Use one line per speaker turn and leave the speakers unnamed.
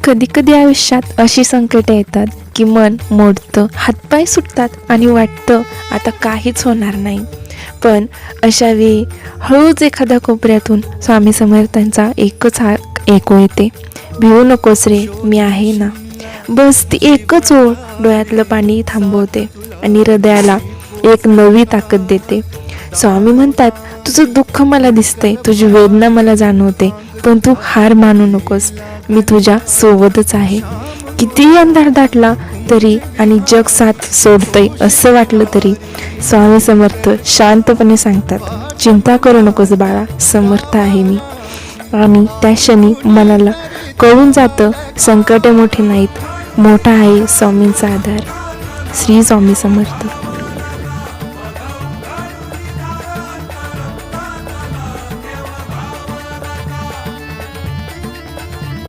कधी कधी आयुष्यात अशी संकटे येतात की मन मोडतं, हातपाय सुटतात आणि वाटतं आता काहीच होणार नाही. पण अशा वेळी हळूच एखाद्या कोपऱ्यातून स्वामी समर्थांचा एकच हाक ऐकू येते, भिवू नकोस रे, मी आहे ना. बस ती एकच ओळ डोळ्यातलं पाणी थांबवते आणि हृदयाला एक नवी ताकद देते. स्वामी म्हणतात, तुझं दुःख मला दिसतंय, तुझी वेदना मला जाणवते, पण तू हार मानू नकोस, मी तुझ्या सोबतच आहे. कितीही अंधार दाटला तरी आणि जग साथ सोडतंय असं वाटलं तरी स्वामी समर्थ शांतपणे सांगतात, चिंता करू नकोस बाळा, समर्थ आहे मी. आणि त्या क्षणी मनाला कळून जातं, संकटे मोठी नाहीत, मोठा आहे स्वामींचा आधार. श्री स्वामी समर्थ.